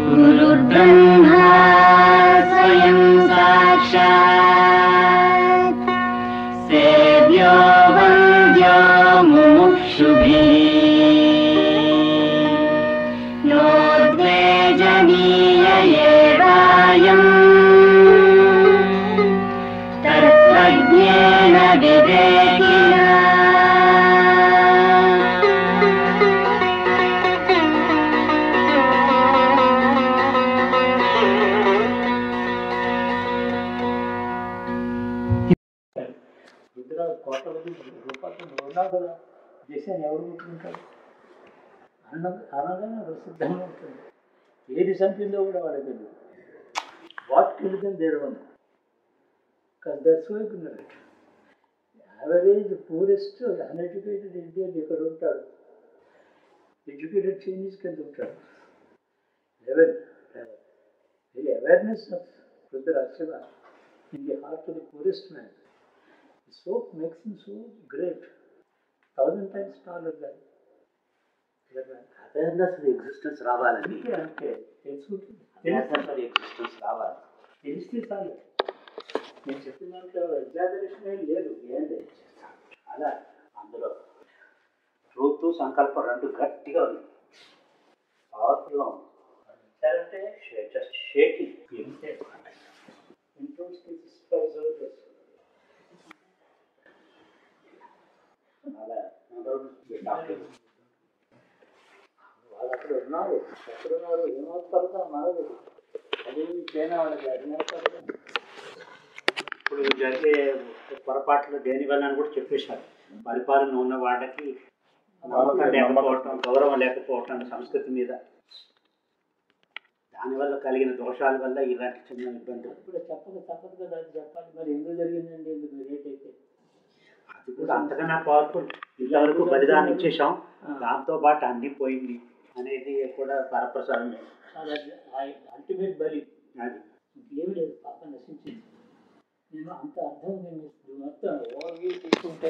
गुरुर्ब्रह्मा स्वयं साक्षात् सेव्यो वन्द्यो मुमुक्षुभिः नो द्वेजनीय एवायम् तत्त्वज्ञेन विवेकिना। కోట్ల రూపాయలు ఉన్నావు కదా, దేశాన్ని ఎవరు ముట్టుకుంటారు? అనగానే అక్కడ సిద్ధంగా ఉంటుంది. ఏది చంపిందో కూడా వాళ్ళకి తెలియదు. What killed their own, because they are so ignorant. Average poorest uneducated Indian ఇక్కడ ఉంటాడు, ఎడ్యుకేటెడ్ చైనీస్ కింద ఉంటాడు. Level the awareness of Rudra Shiva in the heart of the poorest man. The soap makes him so great, 1,000 times taller than awareness existence రావాలండి. అంటే తెలుసుకుంటుంది, existence రావాలి, తెలిస్తే చాలు. నేను చెప్పిన దాంట్లో ఎగ్జాజరేషన్ ఏం లేదు. ఏం లేదు, అలా అందులో ట్రూత్ సంకల్పం రెండు గట్టిగా ఉంది, పవర్ఫుల్గా ఉంది. అంటే జస్ట్ షేకింగ్. అలా వాళ్ళు అక్కడ ఉన్నారు, ఎక్కడున్నారు, ఏమవుతారుగా మనది. అది చైనా వాళ్ళకి అడిగినారు. ఇప్పుడు జరిగే పొరపాట్లు దేనివల్ల అని కూడా చెప్పేశారు. పరిపాలన ఉన్న వాళ్ళకి నమ్మకం లేకపోవటం, గౌరవం లేకపోవటం సంస్కృతి మీద, దానివల్ల కలిగిన దోషాల వల్ల ఇలాంటి చిన్న ఇబ్బందులు. ఇప్పుడు చెప్పక తప్పదు కదా, అది చెప్పాలి. మరి ఎందుకు జరిగిందండి, ఎందుకు రేట్ అయితే అది కూడా అంతకన్నా పవర్ఫుల్. ఇంతవరకు బలిదానం ఇచ్చేసాం, దాంతో పాటు అన్నీ పోయింది అనేది కూడా వరప్రసాదం. అల్టిమేట్ బలి అది ఏమి లేదు, పాప నశించింది. నేను అంత అర్థం మొత్తం ఓవర్వ్యూ తీసుకుంటే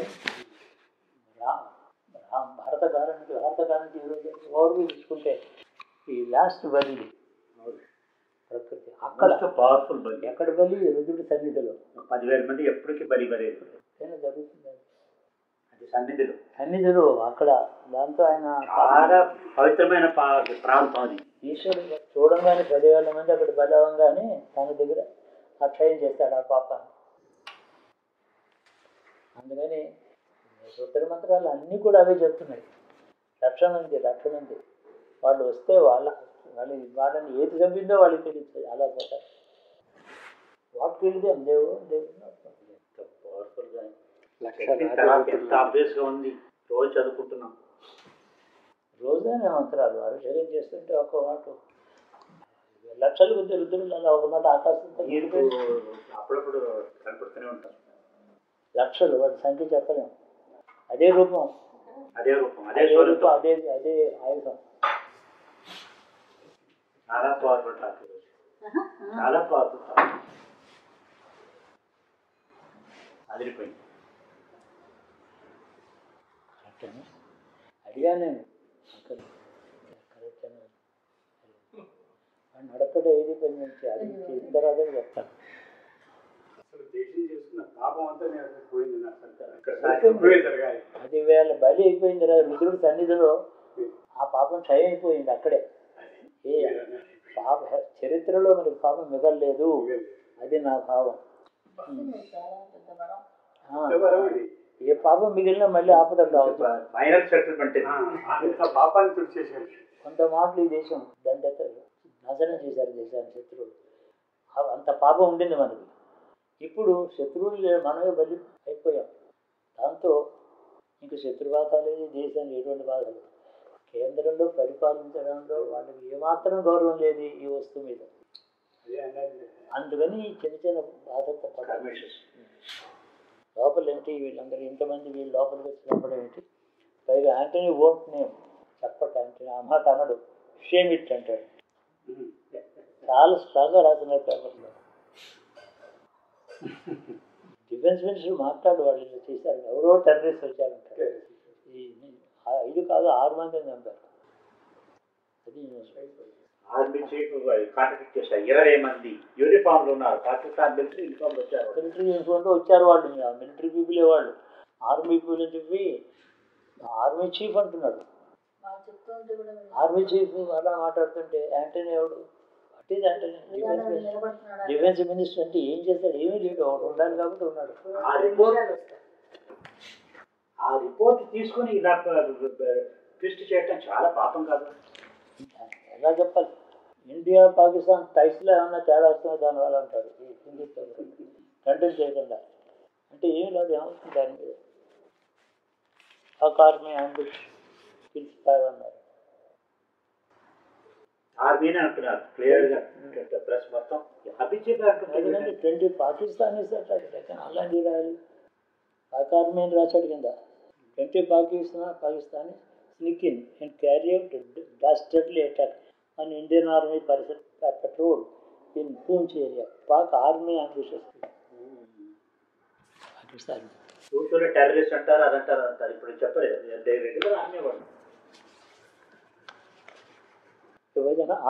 భారతకాలానికి ఈరోజు ఓవర్వ్యూ తీసుకుంటే ఈ లాస్ట్ బలి ప్రకృతి అక్కడ పవర్ఫుల్ బలి. ఎక్కడ బలి? రుద్రుడి సన్నిధిలో 10,000 మంది ఎప్పటికీ బలి బలేదు. జరుగుతుంది అది సన్నిధిలో అక్కడ. దాంతో ఆయన చాలా పవిత్రమైన ప్రాంతం అది. ఈశ్వరుడు చూడంగానే 10,000 మంది అక్కడ బలి అవ్వగానే తన దగ్గర అక్షయం చేస్తాడు ఆ పాప. అందుకని రుద్ర మంత్రాలు అన్నీ కూడా అవే చెప్తున్నాయి. రక్షణ ఉంది. వాళ్ళు వస్తే వాళ్ళని ఏది చంపిందో వాళ్ళకి తెలుస్తుంది, అలా పోతారు. వాట్ కిల్డ్ దేవు పవర్ఫుల్గా ఎంత ఆబ్వియస్గా ఉంది. రోజు చదువుకుంటున్నాం, రోజైనా మంత్రాలు అభిషేకం చేస్తుంటే ఒక మాట లక్షల కొద్ది రుద్రులు అలా ఒక మాట ఆకాశంతో అప్పుడప్పుడు కనపడుతూనే ఉంటారు. లక్షలు, వాటి సంఖ్య చెప్పలేము. అదే రూపం, అదే ఆయుధం. చాలా పవర్ఫుల్ టాక్, చాలా పవర్ఫుల్ టాక్. అదిరిపోయింది. అడిగా నేను కరెక్ట్ నడపడే ఏది పని నుంచి అది ఇద్దరు అదే చెప్తాను. అది వేళ బలి అయిపోయింది రా రుద్రుడి సన్నిధిలో. ఆ పాపం క్షయం అయిపోయింది అక్కడే. పాప చరిత్రలో మనకి పాపం మిగలలేదు, అది నా భావం. ఏ పాపం మిగిలినా మళ్ళీ ఆపదలు రావచ్చు. కొంత మాటలు ఈ దేశం దండత నాశనం చేశారు దేశాన్ని శత్రువులు. అంత పాపం ఉండింది మనకి. ఇప్పుడు శత్రువులు మనమే బలి అయిపోయాం. దాంతో ఇంక శత్రుబాధ లేదు, దేశానికి ఎటువంటి బాధ లేదు. కేంద్రంలో పరిపాలించడంలో వాళ్ళకి ఏమాత్రం గౌరవం లేదు ఈ వస్తువు మీద. అందుకని చిన్న చిన్న బాధతో లోపల ఏంటి, వీళ్ళందరూ ఇంతమంది వీళ్ళు లోపలికి వచ్చినప్పుడు ఏంటి, పైగా యాంటనీ వోంట్ నేమ్ చెప్పట, యాంటనీ ఆ మాట అనడు, షేమ్ ఇట్ అంటాడు. చాలా స్ట్రాంగ్గా రాసిన పేపర్లో మినిస్టర్ మాట్లాడు వాళ్ళు ఇలా చేశారు, ఎవరో టెర్రరిస్ట్ వచ్చారంటారు. ఇది కాదు 6 మందిని చంపారు. అది ఆర్మీ చీఫ్ కాంట్రాక్ట్ చేశారు. 20 మంది యూనిఫామ్లు ఉన్నారు, పాకిస్తాన్ మిలిటరీ యూనిఫామ్లు వచ్చారు. మిలిటరీ యూనిఫామ్లో వచ్చారు వాళ్ళు, మిలిటరీ పీపులే వాళ్ళు. ఆర్మీ పీపుల్ అని చెప్పి ఆర్మీ చీఫ్ అంటున్నాడు. ఆర్మీ చీఫ్ అలా మాట్లాడుతుంటే యాంటనీ ఎవడు? What is Antony? Defence minister అంటే ఏం చేస్తాడు? ఏమీ లేడు, ఒకటి ఉండాలి కాబట్టి ఉన్నాడు. ఆ రిపోర్ట్ తీసుకొని ఇలా ట్విస్ట్ చేయటం చాలా పాపం కాదు. ఎలా చెప్పాలి? ఇండియా పాకిస్తాన్ టైస్లో ఏమన్నా తేడా వస్తుందో దానివల్ల అంటాడు ఈ హిందీ కంటెంట్ చేయకుండా. అంటే ఏమి లేదు, ఏమవుతుంది దాని మీద? ఆర్మీ అంబుష్ కిల్స్ 5 అన్నారు. ఆర్మీనే అంటున్నారు క్లియర్గా, ప్రెస్ మొత్తం అభిజిత్ అంటున్నారు. 20 పాకిస్తానీస్ అట్లా అలాంటి రాయాలి. పాక్ ఆర్మీ అని రాశాడు కింద. 20 Pakistani sneak in and carry out a dastardly attack on Indian Army patrol in Poonch area. Pak Army ambushes Pakistan. కూర్చొని టెర్రరిస్ట్ అంటారు, అదంటారు అంటారు. ఇప్పుడు చెప్పలేదు, రెగ్యులర్ ఆర్మీ వాళ్ళు.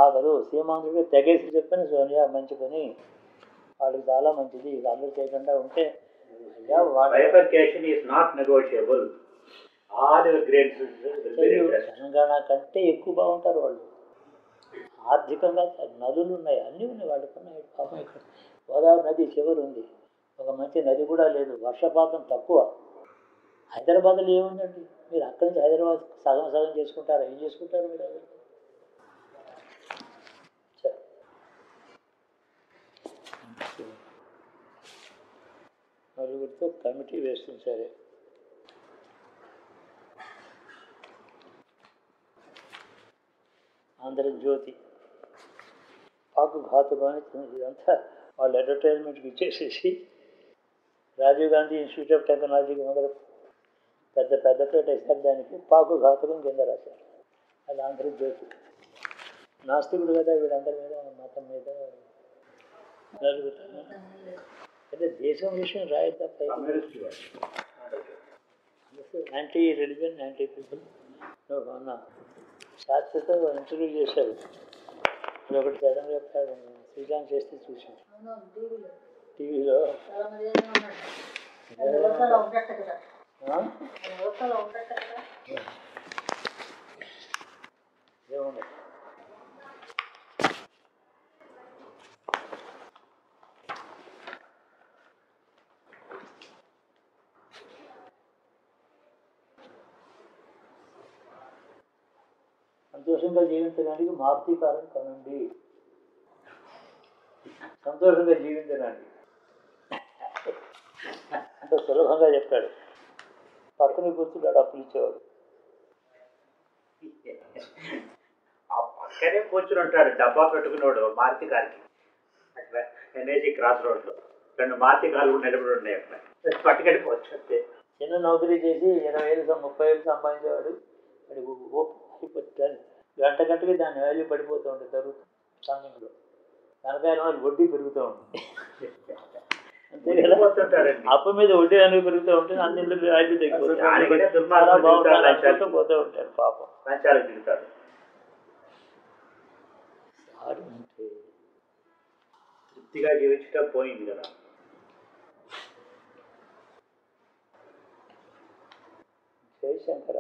ఆగదు సీమాంధ్రుడికి తెగేసి చెప్పని సోనియా మంచి పని, వాళ్ళకి చాలా మంచిది, ఇది అందరూ చేయకుండా ఉంటే. Bifurcation is not negotiable. All your grades Telangana కంటే ఎక్కువ బాగుంటారు వాళ్ళు. ఆర్థికంగా నదులు ఉన్నాయి, అన్నీ ఉన్నాయి వాళ్ళకు ఉన్నాయి. పాపం ఇక్కడ గోదావరి నది చివరి ఉంది, ఒక మంచి నది కూడా లేదు, వర్షపాతం తక్కువ. హైదరాబాద్లో ఏముందండి? మీరు అక్కడి నుంచి హైదరాబాద్ సగం సగం చేసుకుంటారా? ఏం చేసుకుంటారు మీరు? నలుగురితో కమిటీ వేస్తుంది. సరే, ఆంధ్రజ్యోతి పాకు ఘాతుకం ఇదంతా వాళ్ళు అడ్వర్టైజ్మెంట్కి ఇచ్చేసేసి రాజీవ్ గాంధీ ఇన్స్టిట్యూట్ ఆఫ్ టెక్నాలజీకి మొదలు పెద్ద పేట ఇస్తారు, దానికి పాకు ఘాతుకం కింద రాశారు. అది ఆంధ్రజ్యోతి. నాస్తికుడు కదా వీళ్ళందరి మీద, మతం మీద నలుగుతారు. అంటే దేశం విషయం రాయదు తప్ప. Anti religion, anti people. మొన్న శాస్త్రితో ఇంటర్వ్యూ చేశాడు, అది ఒకటి సడన్గా శ్రీకాంత్ చేస్తే చూసాం టీవీలో. ఏమన్నా సంతోషంగా జీవించడానికి మారుతీకారం కనండి. సంతోషంగా జీవించడానికి అంత సులభంగా చెప్పాడు. పక్కన కూర్చున్నాడు, అప్పులు ఇచ్చేవాడు. ఆ పక్కనే కూర్చుని ఉంటాడు, డబ్బా పెట్టుకున్నాడు మారుతి కార్కి. అక్కడ ఎన్ఏజీ క్రాస్ రోడ్లో 2 మారుతి కార్లు కూడా నిలబడి ఉన్నాయి. అక్కడ పట్టుకెళ్ళిపోవచ్చు. చిన్న నౌకరీ చేసి 20,000 30,000 సంపాదించేవాడు. అది గంటకి దాని వాల్యూ పడిపోతూ ఉంటుంది జరుగుతుంది సమయంలో. వెనకాల వాళ్ళు వడ్డీ పెరుగుతూ ఉంటుంది, అంతే కదా. అప్పు మీద వడ్డీ అనేది పెరుగుతూ ఉంటుంది, అన్నింటిలో వాల్యూ తగ్గిపోతుంది. పోతూ ఉంటారు పాపం. అంటే తృప్తిగా జీవించడం పోయింది కదా. జయశంకర